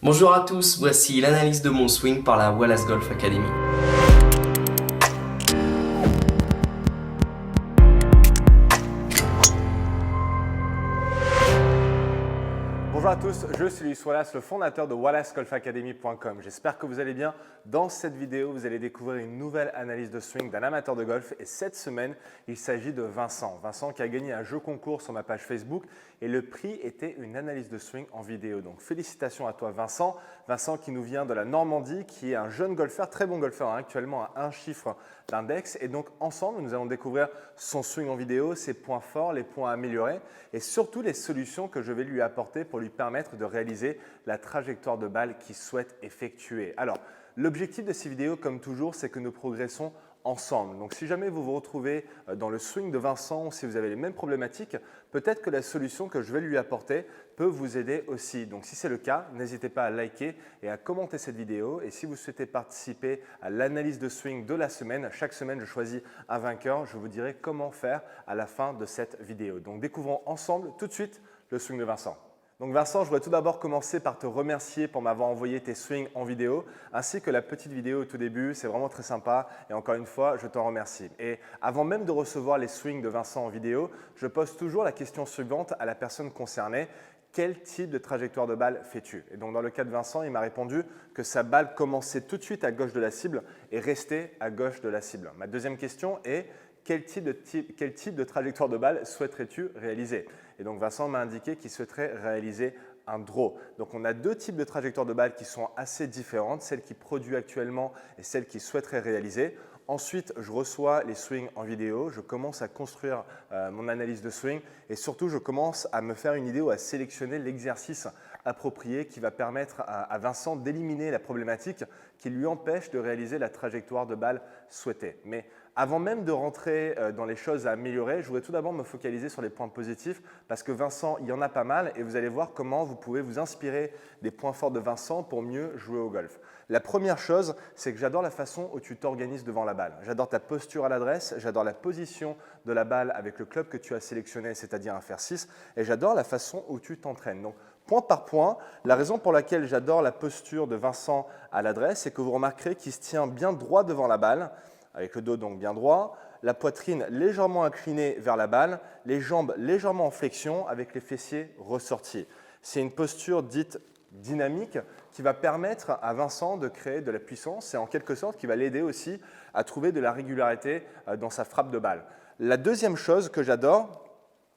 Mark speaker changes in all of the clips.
Speaker 1: Bonjour à tous, voici l'analyse de mon swing par la Wallace Golf Academy.
Speaker 2: Bonjour à tous, je suis Luis Wallace, le fondateur de wallacegolfacademy.com. J'espère que vous allez bien. Dans cette vidéo, vous allez découvrir une nouvelle analyse de swing d'un amateur de golf et cette semaine, il s'agit de Vincent. Vincent qui a gagné un jeu concours sur ma page Facebook et le prix était une analyse de swing en vidéo. Donc félicitations à toi Vincent. Vincent qui nous vient de la Normandie, qui est un jeune golfeur, très bon golfeur, actuellement à un chiffre d'index. Et donc ensemble, nous allons découvrir son swing en vidéo, ses points forts, les points à améliorer et surtout les solutions que je vais lui apporter pour lui permettre de réaliser la trajectoire de balle qu'il souhaite effectuer. Alors, l'objectif de ces vidéos, comme toujours, c'est que nous progressons ensemble. Donc, si jamais vous vous retrouvez dans le swing de Vincent ou si vous avez les mêmes problématiques, peut-être que la solution que je vais lui apporter peut vous aider aussi. Donc, si c'est le cas, n'hésitez pas à liker et à commenter cette vidéo. Et si vous souhaitez participer à l'analyse de swing de la semaine, chaque semaine, je choisis un vainqueur. Je vous dirai comment faire à la fin de cette vidéo. Donc, découvrons ensemble tout de suite le swing de Vincent. Donc Vincent, je voudrais tout d'abord commencer par te remercier pour m'avoir envoyé tes swings en vidéo, ainsi que la petite vidéo au tout début. C'est vraiment très sympa et encore une fois, je t'en remercie. Et avant même de recevoir les swings de Vincent en vidéo, je pose toujours la question suivante à la personne concernée. Quel type de trajectoire de balle fais-tu? Et donc dans le cas de Vincent, il m'a répondu que sa balle commençait tout de suite à gauche de la cible et restait à gauche de la cible. Ma deuxième question est quel type de trajectoire de balle souhaiterais-tu réaliser? Et donc Vincent m'a indiqué qu'il souhaiterait réaliser un draw. Donc on a deux types de trajectoires de balle qui sont assez différentes, celle qu'il produit actuellement et celle qu'il souhaiterait réaliser. Ensuite, je reçois les swings en vidéo, je commence à construire mon analyse de swing et surtout, je commence à me faire une idée ou à sélectionner l'exercice approprié qui va permettre à Vincent d'éliminer la problématique qui lui empêche de réaliser la trajectoire de balle souhaitée. Mais avant même de rentrer dans les choses à améliorer, je voudrais tout d'abord me focaliser sur les points positifs parce que Vincent, il y en a pas mal et vous allez voir comment vous pouvez vous inspirer des points forts de Vincent pour mieux jouer au golf. La première chose, c'est que j'adore la façon où tu t'organises devant la balle. J'adore ta posture à l'adresse, j'adore la position de la balle avec le club que tu as sélectionné, c'est-à-dire un fer 6, et j'adore la façon où tu t'entraînes. Donc, point par point, la raison pour laquelle j'adore la posture de Vincent à l'adresse, c'est que vous remarquerez qu'il se tient bien droit devant la balle, avec le dos donc bien droit, la poitrine légèrement inclinée vers la balle, les jambes légèrement en flexion avec les fessiers ressortis. C'est une posture dite dynamique qui va permettre à Vincent de créer de la puissance et en quelque sorte qui va l'aider aussi à trouver de la régularité dans sa frappe de balle. La deuxième chose que j'adore,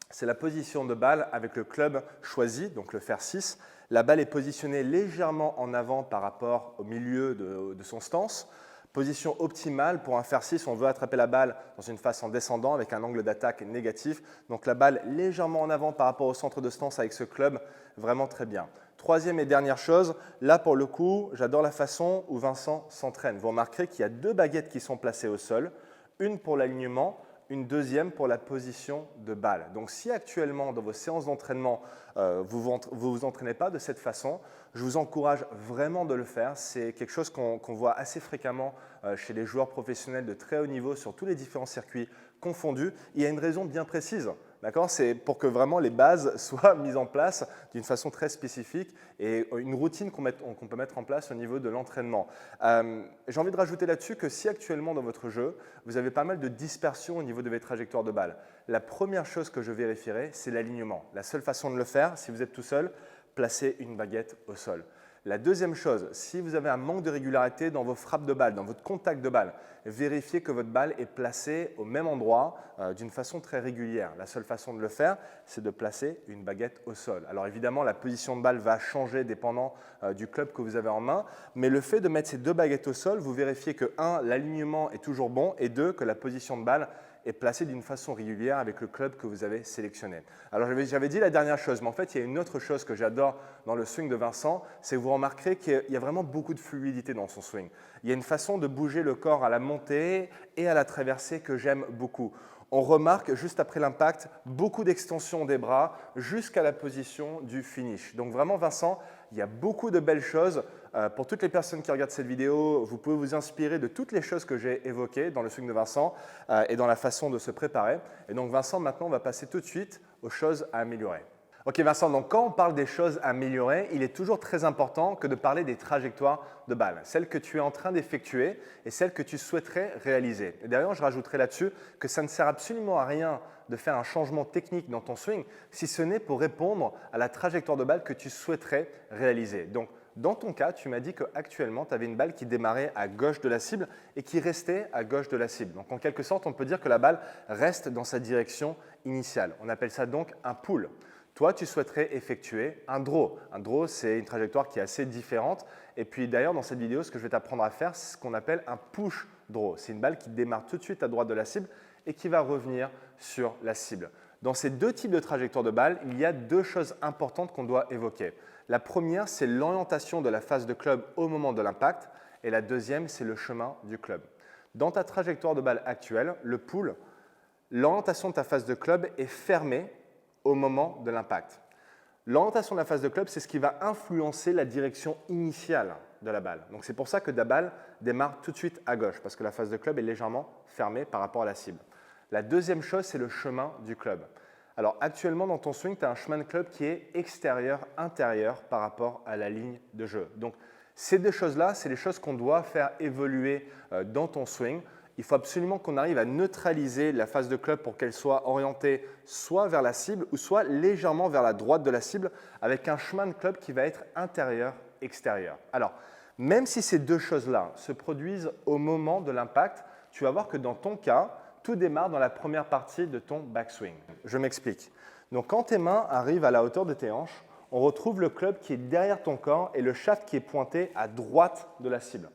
Speaker 2: c'est la position de balle avec le club choisi, donc le fer 6. La balle est positionnée légèrement en avant par rapport au milieu de son stance. Position optimale pour un fer 6, on veut attraper la balle dans une face en descendant avec un angle d'attaque négatif. Donc la balle légèrement en avant par rapport au centre de stance avec ce club, vraiment très bien. Troisième et dernière chose, là pour le coup, j'adore la façon où Vincent s'entraîne. Vous remarquerez qu'il y a deux baguettes qui sont placées au sol, une pour l'alignement, une deuxième pour la position de balle. Donc si actuellement dans vos séances d'entraînement, vous ne vous entraînez pas de cette façon, je vous encourage vraiment de le faire. C'est quelque chose qu'on voit assez fréquemment chez les joueurs professionnels de très haut niveau sur tous les différents circuits confondus. Il y a une raison bien précise. C'est pour que vraiment les bases soient mises en place d'une façon très spécifique et une routine qu'on peut mettre en place au niveau de l'entraînement. J'ai envie de rajouter là-dessus que si actuellement dans votre jeu, vous avez pas mal de dispersion au niveau de vos trajectoires de balles, la première chose que je vérifierai, c'est l'alignement. La seule façon de le faire, si vous êtes tout seul, placez une baguette au sol. La deuxième chose, si vous avez un manque de régularité dans vos frappes de balle, dans votre contact de balle, vérifiez que votre balle est placée au même endroit d'une façon très régulière. La seule façon de le faire, c'est de placer une baguette au sol. Alors évidemment, la position de balle va changer dépendant du club que vous avez en main, mais le fait de mettre ces deux baguettes au sol, vous vérifiez que 1, l'alignement est toujours bon et 2, que la position de balle est placé d'une façon régulière avec le club que vous avez sélectionné. Alors j'avais dit la dernière chose, mais en fait il y a une autre chose que j'adore dans le swing de Vincent, c'est que vous remarquerez qu'il y a vraiment beaucoup de fluidité dans son swing. Il y a une façon de bouger le corps à la montée et à la traversée que j'aime beaucoup. On remarque juste après l'impact beaucoup d'extension des bras jusqu'à la position du finish. Donc vraiment Vincent, il y a beaucoup de belles choses. Pour toutes les personnes qui regardent cette vidéo, vous pouvez vous inspirer de toutes les choses que j'ai évoquées dans le swing de Vincent et dans la façon de se préparer. Et donc Vincent, maintenant on va passer tout de suite aux choses à améliorer. Ok Vincent, donc quand on parle des choses à améliorer, il est toujours très important que de parler des trajectoires de balles, celles que tu es en train d'effectuer et celles que tu souhaiterais réaliser. Et d'ailleurs, je rajouterai là-dessus que ça ne sert absolument à rien de faire un changement technique dans ton swing si ce n'est pour répondre à la trajectoire de balle que tu souhaiterais réaliser. Donc, dans ton cas, tu m'as dit qu'actuellement, tu avais une balle qui démarrait à gauche de la cible et qui restait à gauche de la cible. Donc, en quelque sorte, on peut dire que la balle reste dans sa direction initiale. On appelle ça donc un pull. Toi, tu souhaiterais effectuer un draw. Un draw, c'est une trajectoire qui est assez différente. Et puis d'ailleurs, dans cette vidéo, ce que je vais t'apprendre à faire, c'est ce qu'on appelle un push draw. C'est une balle qui démarre tout de suite à droite de la cible et qui va revenir sur la cible. Dans ces deux types de trajectoires de balle, il y a deux choses importantes qu'on doit évoquer. La première, c'est l'orientation de la face de club au moment de l'impact. Et la deuxième, c'est le chemin du club. Dans ta trajectoire de balle actuelle, le pull, l'orientation de ta face de club est fermée au moment de l'impact. L'orientation de la face de club, c'est ce qui va influencer la direction initiale de la balle. Donc c'est pour ça que la balle démarre tout de suite à gauche, parce que la face de club est légèrement fermée par rapport à la cible. La deuxième chose, c'est le chemin du club. Alors actuellement, dans ton swing, tu as un chemin de club qui est extérieur-intérieur par rapport à la ligne de jeu. Donc ces deux choses-là, c'est les choses qu'on doit faire évoluer dans ton swing. Il faut absolument qu'on arrive à neutraliser la face de club pour qu'elle soit orientée soit vers la cible ou soit légèrement vers la droite de la cible avec un chemin de club qui va être intérieur-extérieur. Alors, même si ces deux choses-là se produisent au moment de l'impact, tu vas voir que dans ton cas, tout démarre dans la première partie de ton backswing. Je m'explique. Donc, quand tes mains arrivent à la hauteur de tes hanches, on retrouve le club qui est derrière ton corps et le shaft qui est pointé à droite de la cible.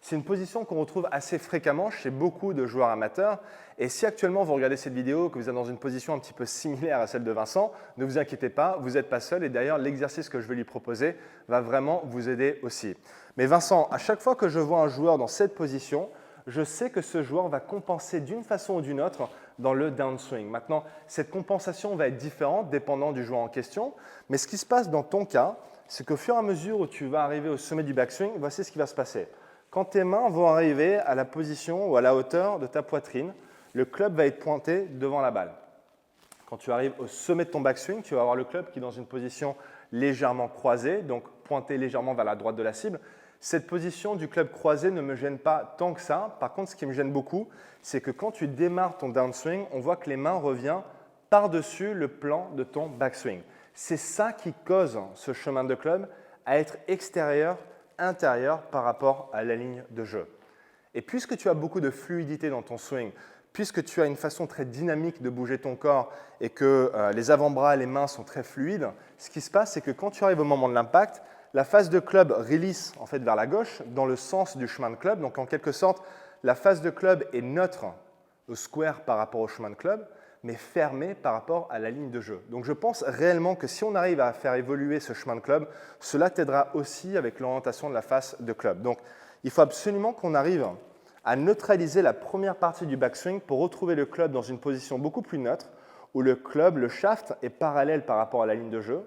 Speaker 2: C'est une position qu'on retrouve assez fréquemment chez beaucoup de joueurs amateurs. Et si actuellement vous regardez cette vidéo, que vous êtes dans une position un petit peu similaire à celle de Vincent, ne vous inquiétez pas, vous n'êtes pas seul. Et d'ailleurs, l'exercice que je vais lui proposer va vraiment vous aider aussi. Mais Vincent, à chaque fois que je vois un joueur dans cette position, je sais que ce joueur va compenser d'une façon ou d'une autre dans le downswing. Maintenant, cette compensation va être différente dépendant du joueur en question. Mais ce qui se passe dans ton cas, c'est qu'au fur et à mesure où tu vas arriver au sommet du backswing, voici ce qui va se passer. Quand tes mains vont arriver à la position ou à la hauteur de ta poitrine, le club va être pointé devant la balle. Quand tu arrives au sommet de ton backswing, tu vas avoir le club qui est dans une position légèrement croisée, donc pointé légèrement vers la droite de la cible. Cette position du club croisé ne me gêne pas tant que ça. Par contre, ce qui me gêne beaucoup, c'est que quand tu démarres ton downswing, on voit que les mains reviennent par-dessus le plan de ton backswing. C'est ça qui cause ce chemin de club à être extérieur-intérieur par rapport à la ligne de jeu. Et puisque tu as beaucoup de fluidité dans ton swing, puisque tu as une façon très dynamique de bouger ton corps et que les avant-bras et les mains sont très fluides, ce qui se passe, c'est que quand tu arrives au moment de l'impact, la face de club release en fait vers la gauche dans le sens du chemin de club. Donc en quelque sorte, la face de club est neutre au square par rapport au chemin de club, mais fermée par rapport à la ligne de jeu. Donc je pense réellement que si on arrive à faire évoluer ce chemin de club, cela t'aidera aussi avec l'orientation de la face de club. Donc il faut absolument qu'on arrive à neutraliser la première partie du backswing pour retrouver le club dans une position beaucoup plus neutre, où le club, le shaft, est parallèle par rapport à la ligne de jeu,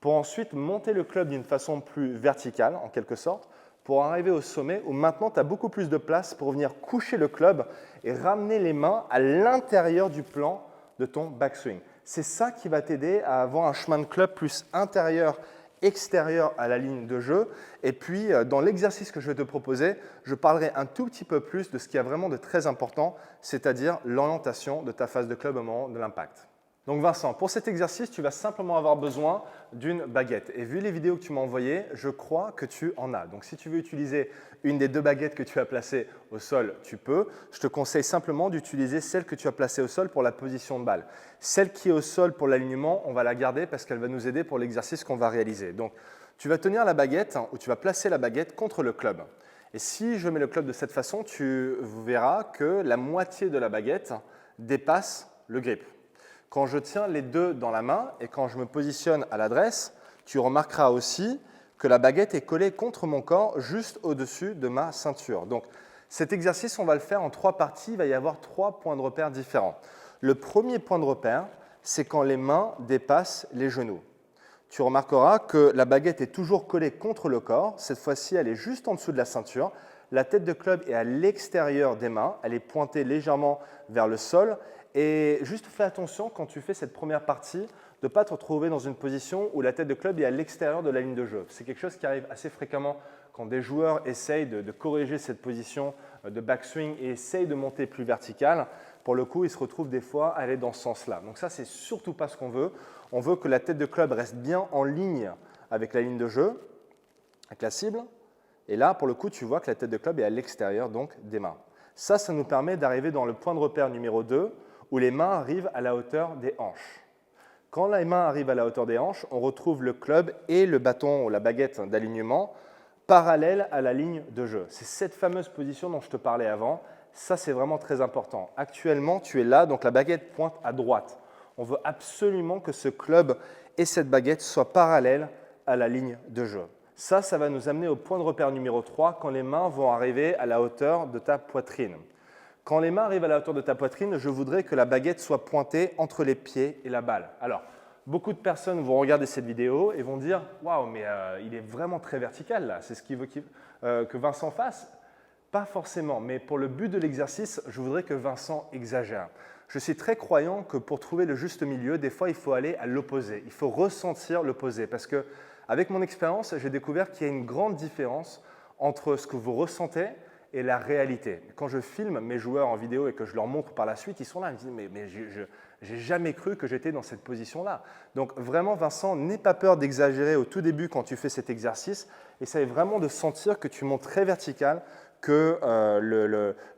Speaker 2: pour ensuite monter le club d'une façon plus verticale, en quelque sorte, pour arriver au sommet où maintenant tu as beaucoup plus de place pour venir coucher le club et ramener les mains à l'intérieur du plan de ton backswing. C'est ça qui va t'aider à avoir un chemin de club plus intérieur, extérieur à la ligne de jeu. Et puis, dans l'exercice que je vais te proposer, je parlerai un tout petit peu plus de ce qui est vraiment de très important, c'est-à-dire l'orientation de ta face de club au moment de l'impact. Donc Vincent, pour cet exercice, tu vas simplement avoir besoin d'une baguette. Et vu les vidéos que tu m'as envoyées, je crois que tu en as. Donc si tu veux utiliser une des deux baguettes que tu as placées au sol, tu peux. Je te conseille simplement d'utiliser celle que tu as placée au sol pour la position de balle. Celle qui est au sol pour l'alignement, on va la garder parce qu'elle va nous aider pour l'exercice qu'on va réaliser. Donc tu vas tenir la baguette ou tu vas placer la baguette contre le club. Et si je mets le club de cette façon, tu verras que la moitié de la baguette dépasse le grip. Quand je tiens les deux dans la main et quand je me positionne à l'adresse, tu remarqueras aussi que la baguette est collée contre mon corps juste au-dessus de ma ceinture. Donc cet exercice, on va le faire en 3 parties. Il va y avoir 3 points de repère différents. Le premier point de repère, c'est quand les mains dépassent les genoux. Tu remarqueras que la baguette est toujours collée contre le corps. Cette fois-ci, elle est juste en dessous de la ceinture. La tête de club est à l'extérieur des mains. Elle est pointée légèrement vers le sol. Et juste fais attention quand tu fais cette première partie de ne pas te retrouver dans une position où la tête de club est à l'extérieur de la ligne de jeu. C'est quelque chose qui arrive assez fréquemment quand des joueurs essayent de corriger cette position de backswing et essayent de monter plus vertical. Pour le coup, ils se retrouvent des fois à aller dans ce sens-là. Donc ça, c'est surtout pas ce qu'on veut. On veut que la tête de club reste bien en ligne avec la ligne de jeu, avec la cible. Et là, pour le coup, tu vois que la tête de club est à l'extérieur donc des mains. Ça nous permet d'arriver dans le point de repère numéro 2, où les mains arrivent à la hauteur des hanches. Quand les mains arrivent à la hauteur des hanches, on retrouve le club et le bâton ou la baguette d'alignement parallèles à la ligne de jeu. C'est cette fameuse position dont je te parlais avant. Ça, c'est vraiment très important. Actuellement, tu es là, donc la baguette pointe à droite. On veut absolument que ce club et cette baguette soient parallèles à la ligne de jeu. Ça va nous amener au point de repère numéro 3, quand les mains vont arriver à la hauteur de ta poitrine. Quand les mains arrivent à la hauteur de ta poitrine, je voudrais que la baguette soit pointée entre les pieds et la balle. Alors, beaucoup de personnes vont regarder cette vidéo et vont dire « Waouh, mais il est vraiment très vertical là, c'est ce qu'il veut que Vincent fasse ?» Pas forcément, mais pour le but de l'exercice, je voudrais que Vincent exagère. Je suis très croyant que pour trouver le juste milieu, des fois, il faut aller à l'opposé. Il faut ressentir l'opposé parce que, avec mon expérience, j'ai découvert qu'il y a une grande différence entre ce que vous ressentez et la réalité. Quand je filme mes joueurs en vidéo et que je leur montre par la suite, ils sont là, ils me disent « mais j'ai jamais cru que j'étais dans cette position-là ». Donc vraiment, Vincent, n'aie pas peur d'exagérer au tout début quand tu fais cet exercice. Essaye vraiment de sentir que tu montes très vertical, que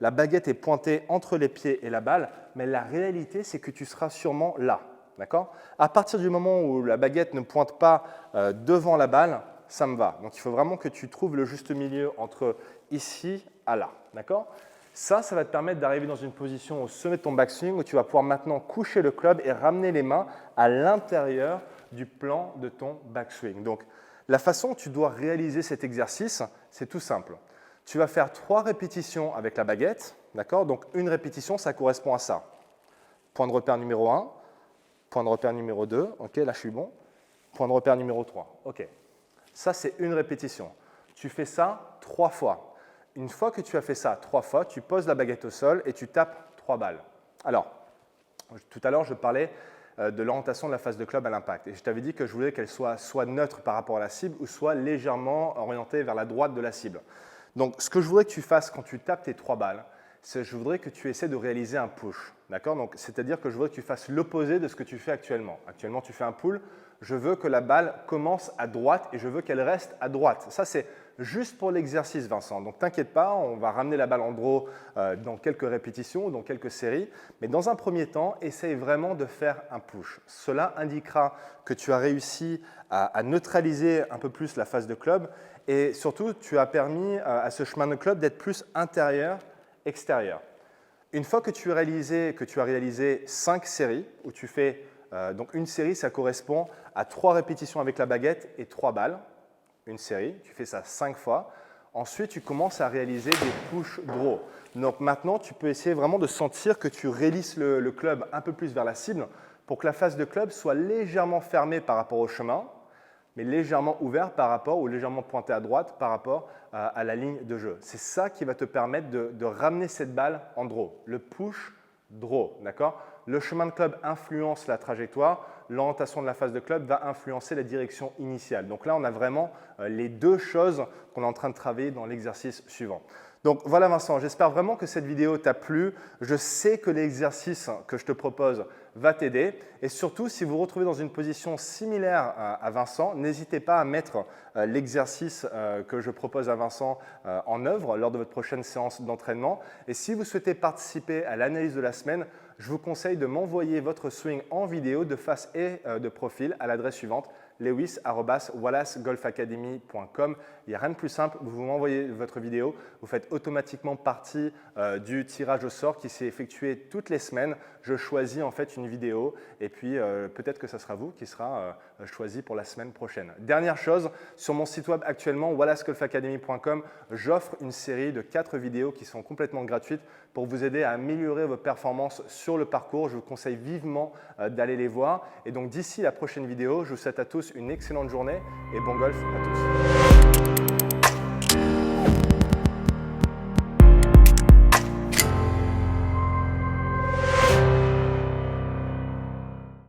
Speaker 2: la baguette est pointée entre les pieds et la balle, mais la réalité, c'est que tu seras sûrement là. D'accord ? À partir du moment où la baguette ne pointe pas devant la balle, ça me va. Donc, il faut vraiment que tu trouves le juste milieu entre ici à là. D'accord ? Ça va te permettre d'arriver dans une position au sommet de ton backswing où tu vas pouvoir maintenant coucher le club et ramener les mains à l'intérieur du plan de ton backswing. Donc, la façon dont tu dois réaliser cet exercice, c'est tout simple. Tu vas faire 3 répétitions avec la baguette. D'accord ? Donc, une répétition, ça correspond à ça. Point de repère numéro 1, point de repère numéro 2. OK, là, je suis bon. Point de repère numéro 3. OK. Ça, c'est une répétition. Tu fais ça 3 fois. Une fois que tu as fait ça 3 fois, tu poses la baguette au sol et tu tapes 3 balles. Alors, tout à l'heure, je parlais de l'orientation de la face de club à l'impact. Et je t'avais dit que je voulais qu'elle soit neutre par rapport à la cible ou soit légèrement orientée vers la droite de la cible. Donc, ce que je voudrais que tu fasses quand tu tapes tes 3 balles, c'est que je voudrais que tu essaies de réaliser un push. D'accord ? Donc, c'est-à-dire que je voudrais que tu fasses l'opposé de ce que tu fais actuellement. Actuellement, tu fais un pull. Je veux que la balle commence à droite et je veux qu'elle reste à droite. Ça, c'est juste pour l'exercice, Vincent. Donc, t'inquiète pas, on va ramener la balle en draw dans quelques répétitions ou dans quelques séries. Mais dans un premier temps, essaye vraiment de faire un push. Cela indiquera que tu as réussi à neutraliser un peu plus la face de club et surtout, tu as permis à ce chemin de club d'être plus intérieur-extérieur. Une fois que tu as réalisé 5 séries, où tu fais donc une série, ça correspond à 3 répétitions avec la baguette et 3 balles. Une série, tu fais ça 5 fois. Ensuite, tu commences à réaliser des push draw. Donc maintenant, tu peux essayer vraiment de sentir que tu réalisses le club un peu plus vers la cible pour que la face de club soit légèrement fermée par rapport au chemin, mais légèrement ouvert par rapport ou légèrement pointé à droite par rapport à la ligne de jeu. C'est ça qui va te permettre de ramener cette balle en draw, le push draw, d'accord ? Le chemin de club influence la trajectoire, l'orientation de la face de club va influencer la direction initiale. Donc là, on a vraiment les deux choses qu'on est en train de travailler dans l'exercice suivant. Donc voilà Vincent, j'espère vraiment que cette vidéo t'a plu. Je sais que l'exercice que je te propose va t'aider. Et surtout, si vous vous retrouvez dans une position similaire à Vincent, n'hésitez pas à mettre l'exercice que je propose à Vincent en œuvre lors de votre prochaine séance d'entraînement. Et si vous souhaitez participer à l'analyse de la semaine, je vous conseille de m'envoyer votre swing en vidéo de face et de profil à l'adresse suivante lewis@wallacegolfacademy.com. Il n'y a rien de plus simple, vous m'envoyez votre vidéo, vous faites automatiquement partie du tirage au sort qui s'est effectué toutes les semaines. Je choisis en fait une vidéo et puis peut-être que ce sera vous qui sera choisi pour la semaine prochaine. Dernière chose, sur mon site web actuellement, wallacegolfacademy.com, j'offre une série de 4 vidéos qui sont complètement gratuites pour vous aider à améliorer vos performances sur le parcours. Je vous conseille vivement d'aller les voir. Et donc d'ici la prochaine vidéo, je vous souhaite à tous une excellente journée et bon golf à tous.